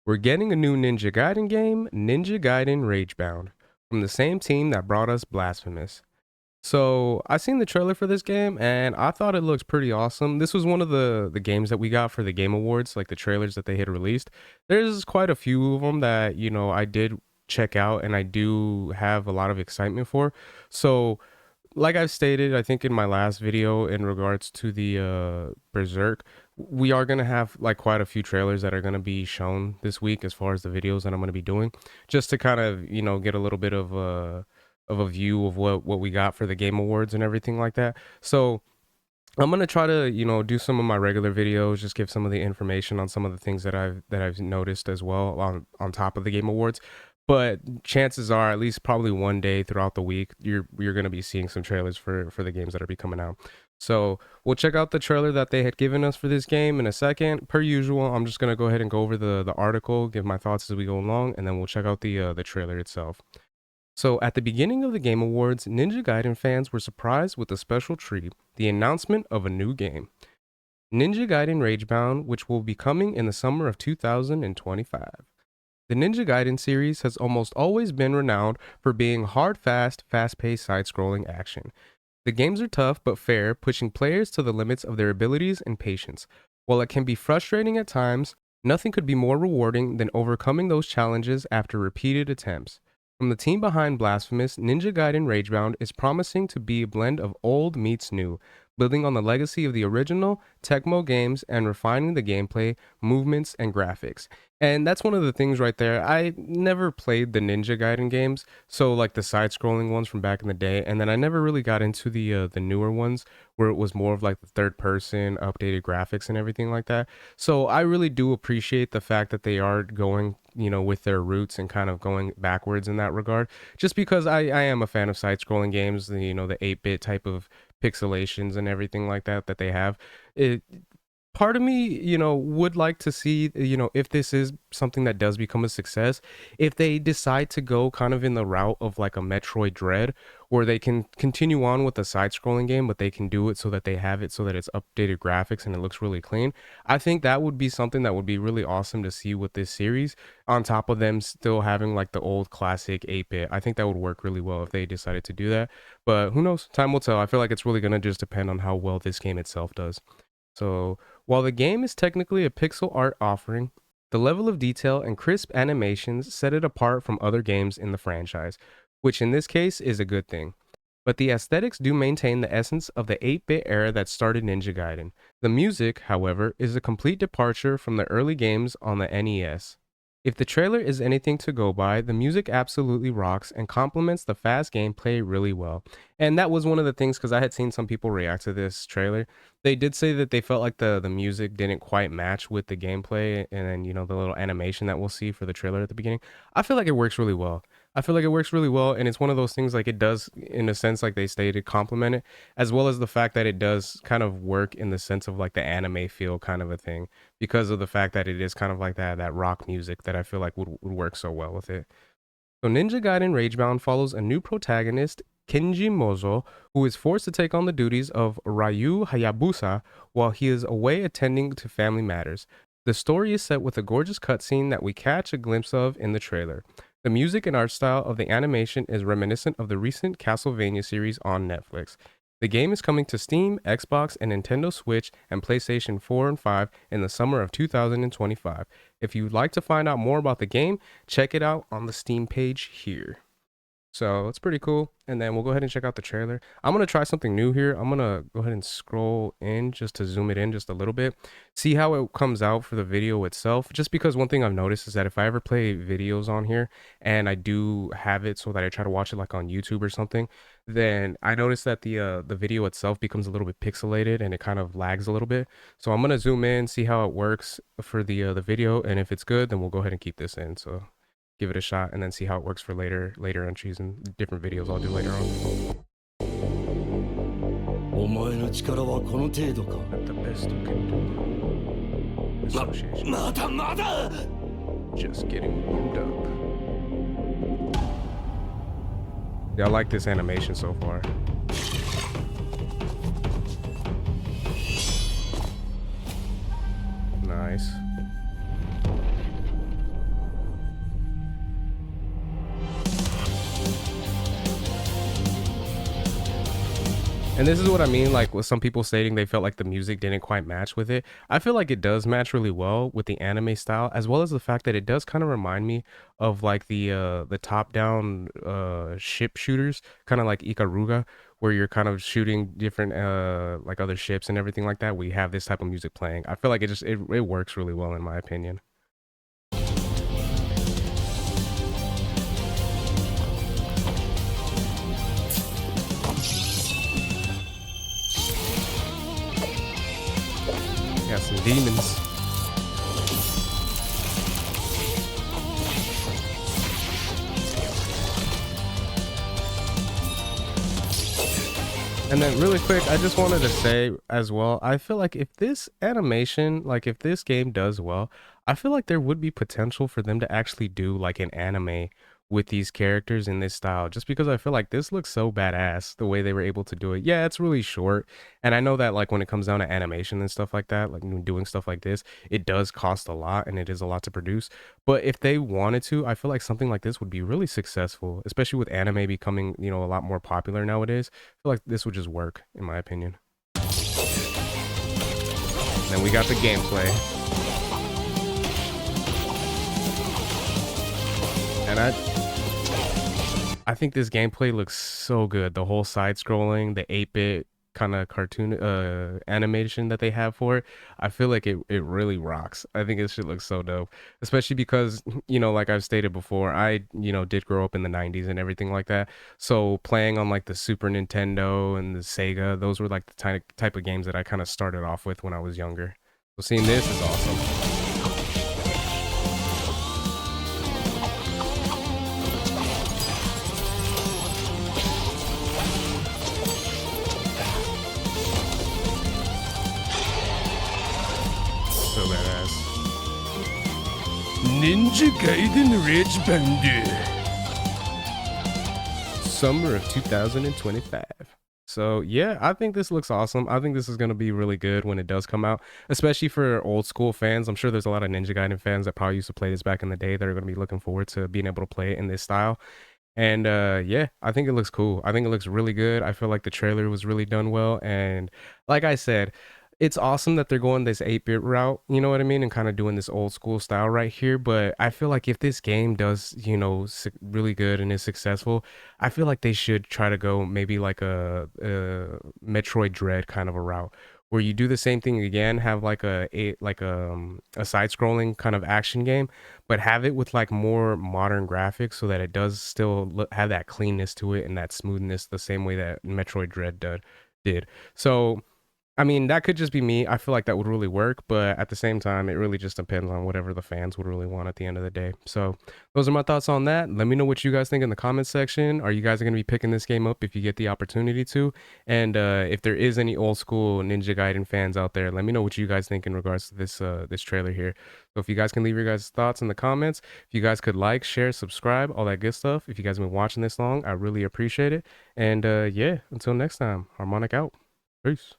We're getting a new Ninja Gaiden game, Ninja Gaiden Ragebound, from the same team that brought us Blasphemous. So I seen the trailer for this game and I thought it looks pretty awesome. This was one of the games that we got for the Game Awards, like the trailers that they had released. There's quite a few of them that, I did check out and I do have a lot of excitement for. So like I've stated, I think in my last video in regards to the Berserk, we are gonna have like quite a few trailers that are gonna be shown this week as far as the videos that I'm gonna be doing, just to kind of get a little bit of a view of what we got for the Game Awards and everything like that. So I'm gonna try to do some of my regular videos, just give some of the information on some of the things that I've noticed as well on top of the Game Awards. But chances are, at least probably one day throughout the week, you're gonna be seeing some trailers for the games that are be coming out. So we'll check out the trailer that they had given us for this game in a second. Per usual, I'm just gonna go ahead and go over the article, give my thoughts as we go along, and then we'll check out the trailer itself. So, at the beginning of the Game Awards, Ninja Gaiden fans were surprised with a special treat, the announcement of a new game, Ninja Gaiden Ragebound, which will be coming in the summer of 2025. The Ninja Gaiden series has almost always been renowned for being hard, fast-paced side-scrolling action. The games are tough but fair, pushing players to the limits of their abilities and patience. While it can be frustrating at times, nothing could be more rewarding than overcoming those challenges after repeated attempts. From the team behind Blasphemous, Ninja Gaiden Ragebound is promising to be a blend of old meets new, building on the legacy of the original Tecmo games and refining the gameplay, movements, and graphics. And that's one of the things right there. I never played the Ninja Gaiden games, so like the side-scrolling ones from back in the day, and then I never really got into the newer ones where it was more of like the third-person updated graphics and everything like that. So I really do appreciate the fact that they are going, with their roots and kind of going backwards in that regard. Just because I am a fan of side-scrolling games, the 8-bit type of pixelations and everything like that they have. It Part of me, would like to see, if this is something that does become a success, if they decide to go kind of in the route of like a Metroid Dread, where they can continue on with the side-scrolling game, but they can do it so that they have it so that it's updated graphics and it looks really clean. I think that would be something that would be really awesome to see with this series, on top of them still having like the old classic 8-bit. I think that would work really well if they decided to do that. But who knows? Time will tell. I feel like it's really going to just depend on how well this game itself does. So, while the game is technically a pixel art offering, the level of detail and crisp animations set it apart from other games in the franchise, which in this case is a good thing. But the aesthetics do maintain the essence of the 8-bit era that started Ninja Gaiden. The music, however, is a complete departure from the early games on the NES. If the trailer is anything to go by, the music absolutely rocks and complements the fast gameplay really well. And that was one of the things, because I had seen some people react to this trailer. They did say that they felt like the music didn't quite match with the gameplay and then, the little animation that we'll see for the trailer at the beginning. I feel like it works really well. I feel like it works really well, and it's one of those things like it does, in a sense, like they stated, complement it, as well as the fact that it does kind of work in the sense of like the anime feel kind of a thing, because of the fact that it is kind of like that rock music that I feel like would work so well with it. So Ninja Gaiden Ragebound follows a new protagonist, Kenji Mozo, who is forced to take on the duties of Ryu Hayabusa while he is away attending to family matters. The story is set with a gorgeous cutscene that we catch a glimpse of in the trailer. The music and art style of the animation is reminiscent of the recent Castlevania series on Netflix. The game is coming to Steam, Xbox, and Nintendo Switch and PlayStation 4 and 5 in the summer of 2025. If you'd like to find out more about the game, check it out on the Steam page here. So it's pretty cool. And then we'll go ahead and check out the trailer. I'm going to try something new here. I'm going to go ahead and scroll in just to zoom it in just a little bit. See how it comes out for the video itself. Just because one thing I've noticed is that if I ever play videos on here and I do have it so that I try to watch it like on YouTube or something, then I notice that the video itself becomes a little bit pixelated and it kind of lags a little bit. So I'm going to zoom in, see how it works for the video. And if it's good, then we'll go ahead and keep this in. So give it a shot and then see how it works for later entries and different videos I'll do later on. お前の力はこの程度か。 At the best you can do. Association. まだまだ Just getting warmed up. Yeah, I like this animation so far. Nice. And this is what I mean, like with some people stating they felt like the music didn't quite match with it. I feel like it does match really well with the anime style, as well as the fact that it does kind of remind me of like the top-down ship shooters, kind of like Ikaruga, where you're kind of shooting different like other ships and everything like that. We have this type of music playing. I feel like it works really well in my opinion. Got some demons. And then really quick, I just wanted to say as well, I feel like if this animation, like if this game does well, I feel like there would be potential for them to actually do like an anime with these characters in this style, just because I feel like this looks so badass the way they were able to do it. Yeah, it's really short. And I know that like when it comes down to animation and stuff like that, like doing stuff like this, it does cost a lot and it is a lot to produce. But if they wanted to, I feel like something like this would be really successful, especially with anime becoming, a lot more popular nowadays. I feel like this would just work, in my opinion. And then we got the gameplay. And I think this gameplay looks so good. The whole side scrolling, the 8-bit kind of cartoon animation that they have for it. I feel like it really rocks. I think this shit looks so dope. Especially because, like I've stated before, I, did grow up in the 90s and everything like that. So playing on like the Super Nintendo and the Sega, those were like the type of games that I kind of started off with when I was younger. So seeing this is awesome. So badass. Ninja Giaden Ragebound. Summer of 2025. So yeah, I think this looks awesome. I think this is going to be really good when it does come out, especially for old school fans. I'm sure there's a lot of Ninja Gaiden fans that probably used to play this back in the day that are going to be looking forward to being able to play it in this style. And yeah, I think it looks cool. I think it looks really good. I feel like the trailer was really done well. And like I said, it's awesome that they're going this 8-bit route, you know what I mean? And kind of doing this old school style right here. But I feel like if this game does, really good and is successful, I feel like they should try to go maybe like a Metroid Dread kind of a route where you do the same thing again, have like a side scrolling kind of action game, but have it with like more modern graphics so that it does still have that cleanness to it and that smoothness the same way that Metroid Dread did. So I mean, that could just be me. I feel like that would really work, but at the same time, it really just depends on whatever the fans would really want at the end of the day. So, those are my thoughts on that. Let me know what you guys think in the comments section. Are you guys going to be picking this game up if you get the opportunity to? And if there is any old school Ninja Gaiden fans out there, let me know what you guys think in regards to this trailer here. So, if you guys can leave your guys' thoughts in the comments, if you guys could like, share, subscribe, all that good stuff. If you guys have been watching this long, I really appreciate it. And yeah, until next time, Harmonic out. Peace.